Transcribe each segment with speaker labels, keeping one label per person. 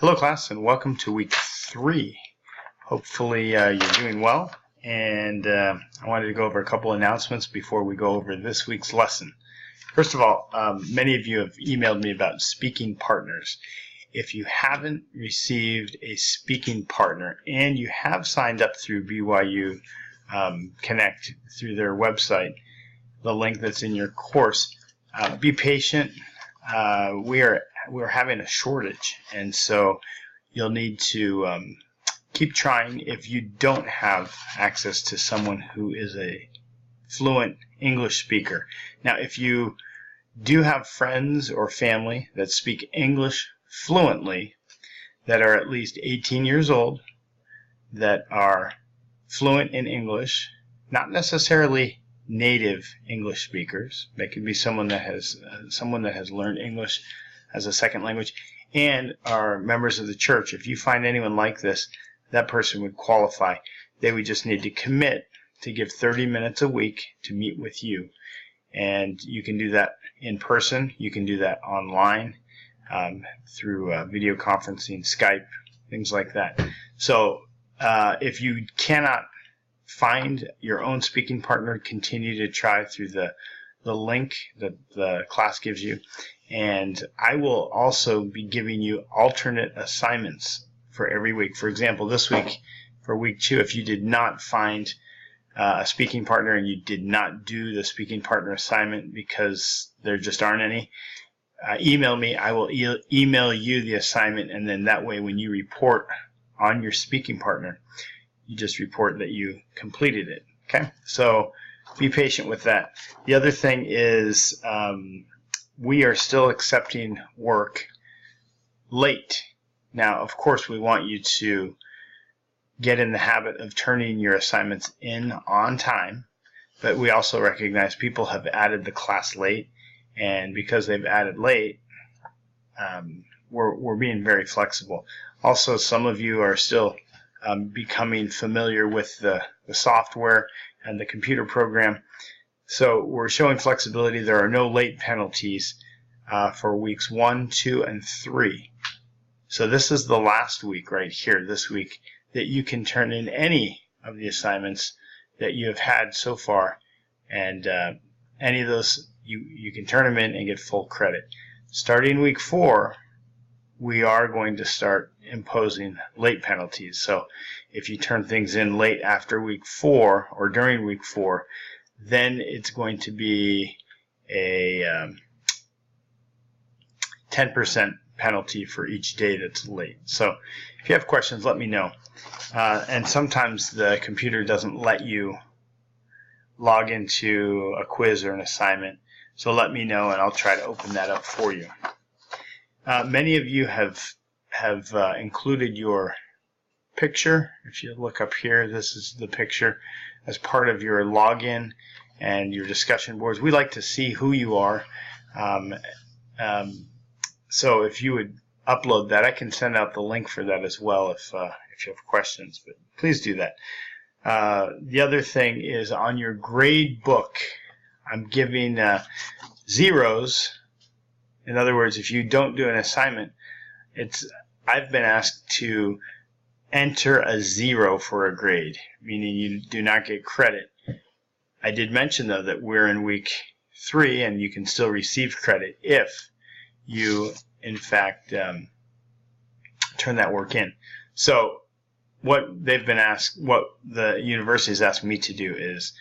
Speaker 1: Hello class, and welcome to week 3. Hopefully you're doing well, and I wanted to go over a couple announcements before we go over this week's lesson. First of all, many of you have emailed me about speaking partners. If you haven't received a speaking partner and you have signed up through BYU Connect through their website, the link that's in your course, be patient. We're having a shortage, and so you'll need to keep trying if you don't have access to someone who is a fluent English speaker. Now, if you do have friends or family that speak English fluently, that are at least 18 years old, that are fluent in English, not necessarily native English speakers. That could be someone that has learned English as a second language and are members of the church. If you find anyone like this, that person would qualify. They would just need to commit to give 30 minutes a week to meet with you. And you can do that in person. You can do that online through video conferencing, Skype, things like that. So if you cannot find your own speaking partner, continue to try through the link that the class gives you. And I will also be giving you alternate assignments for every week. For example, this week, for week 2, if you did not find a speaking partner and you did not do the speaking partner assignment because there just aren't any, email me. I will email you the assignment, and then that way when you report on your speaking partner, you just report that you completed it. Okay? So be patient with that. The other thing is we are still accepting work late. Now, of course, we want you to get in the habit of turning your assignments in on time, but we also recognize people have added the class late, and because they've added late, we're being very flexible. Also, some of you are still becoming familiar with the software and the computer program. So we're showing flexibility. There are no late penalties for weeks 1, 2, and 3. So this is the last week right here, this week, that you can turn in any of the assignments that you have had so far. And any of those, you can turn them in and get full credit. Starting week 4, we are going to start imposing late penalties. So if you turn things in late after week 4 or during week 4, then it's going to be a 10% penalty for each day that's late. So if you have questions, let me know. And sometimes the computer doesn't let you log into a quiz or an assignment. So let me know, and I'll try to open that up for you. Many of you have included your picture. If you look up here, this is the picture as part of your login and your discussion boards. We like to see who you are. So if you would upload that, I can send out the link for that as well if you have questions, but please do that. The other thing is on your grade book, I'm giving zeros. In other words, if you don't do an assignment, I've been asked to enter a 0 for a grade, meaning you do not get credit. I did mention, though, that we're in week 3 and you can still receive credit if you, in fact, turn that work in. So what the university has asked me to do is,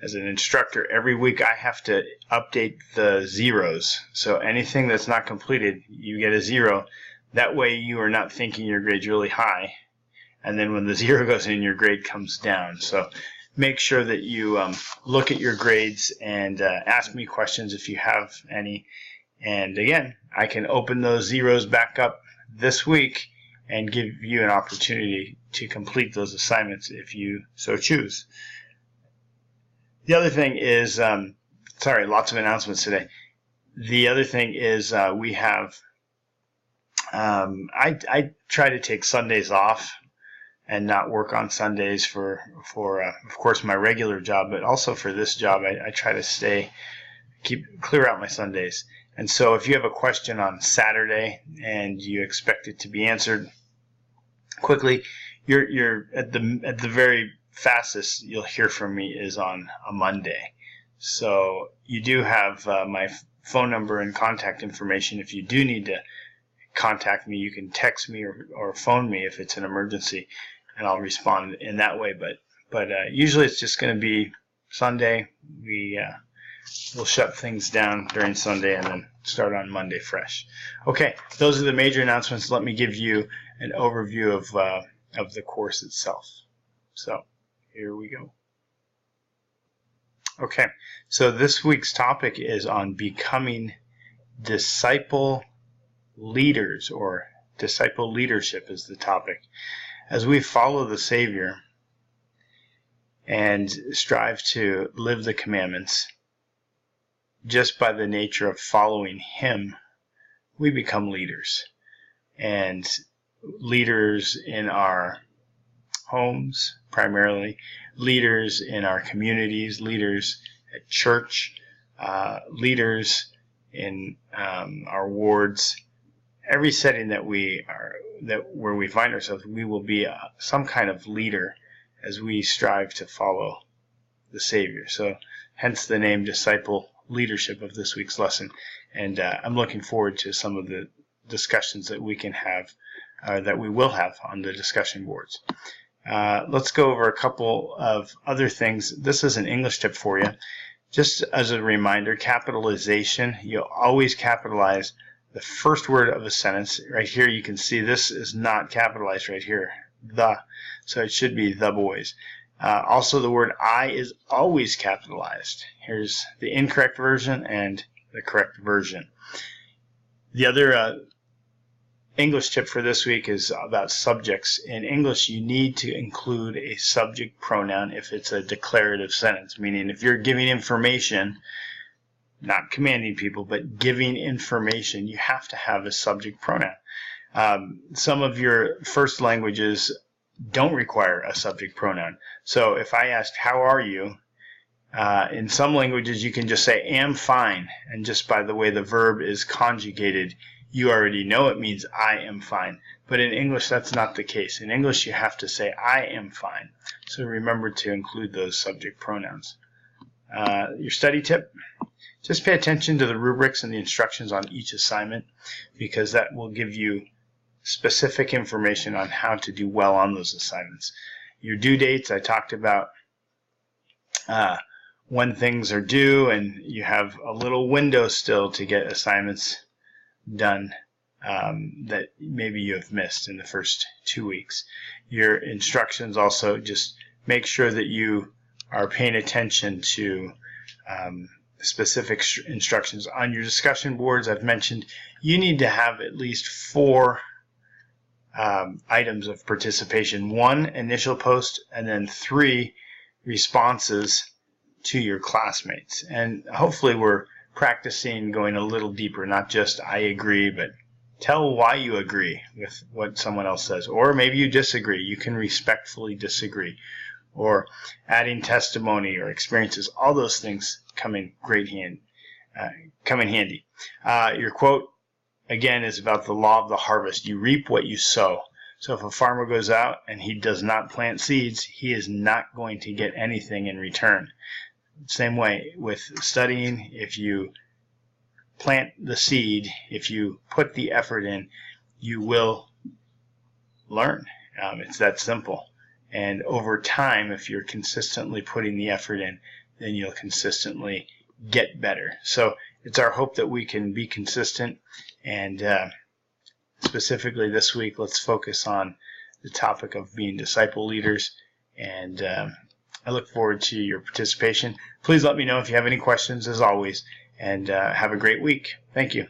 Speaker 1: as an instructor, every week I have to update the zeros. So anything that's not completed, you get a 0. That way you are not thinking your grade's really high, and then when the 0 goes in, your grade comes down. So make sure that you look at your grades and ask me questions if you have any. And again, I can open those zeros back up this week and give you an opportunity to complete those assignments if you so choose. The other thing is, sorry, lots of announcements today. The other thing is we have, I try to take Sundays off and not work on Sundays for of course, my regular job, but also for this job. I try to clear out my Sundays. And so if you have a question on Saturday and you expect it to be answered quickly, you're at the very fastest you'll hear from me is on a Monday. So you do have my phone number and contact information. If you do need to contact me, you can text me or phone me if it's an emergency, and I'll respond in that way. But usually it's just going to be Sunday. We'll shut things down during Sunday and then start on Monday fresh. Okay, those are the major announcements. Let me give you an overview of the course itself. So here we go. Okay, so this week's topic is on becoming disciple leaders, or disciple leadership is the topic. As we follow the Savior and strive to live the commandments, just by the nature of following Him, we become leaders. And leaders in our homes, primarily, leaders in our communities, leaders at church, leaders in our wards. Every setting where we find ourselves, we will be some kind of leader as we strive to follow the Savior. So hence the name Disciple Leadership of this week's lesson. And I'm looking forward to some of the discussions that we can have, that we will have on the discussion boards. Let's go over a couple of other things. This is an English tip for you. Just as a reminder, capitalization, you'll always capitalize the first word of a sentence. Right here you can see this is not capitalized right here, the. So it should be the boys. Also, the word I is always capitalized. Here's the incorrect version and the correct version. The other English tip for this week is about subjects. In English, you need to include a subject pronoun if it's a declarative sentence, meaning if you're giving information, not commanding people, but giving information, you have to have a subject pronoun. Some of your first languages don't require a subject pronoun. So if I asked, how are you? In some languages, you can just say, am fine. And just by the way the verb is conjugated, you already know it means I am fine. But in English, that's not the case. In English, you have to say, I am fine. So remember to include those subject pronouns. Your study tip, just pay attention to the rubrics and the instructions on each assignment, because that will give you specific information on how to do well on those assignments. Your due dates, I talked about when things are due, and you have a little window still to get assignments done that maybe you have missed in the first 2 weeks. Your instructions also, just make sure that you are paying attention to specific instructions. On your discussion boards, I've mentioned you need to have at least 4 items of participation. 1 initial post, and then 3 responses to your classmates. And hopefully we're practicing going a little deeper, not just I agree, but tell why you agree with what someone else says. Or maybe you disagree. You can respectfully disagree. Or adding testimony or experiences. All those things come in handy. Your quote, again, is about the law of the harvest. You reap what you sow. So if a farmer goes out and he does not plant seeds, he is not going to get anything in return. Same way with studying. If you plant the seed, if you put the effort in, you will learn. It's that simple. And over time, if you're consistently putting the effort in, then you'll consistently get better. So it's our hope that we can be consistent. And specifically this week, let's focus on the topic of being disciple leaders. And I look forward to your participation. Please let me know if you have any questions, as always. And have a great week. Thank you.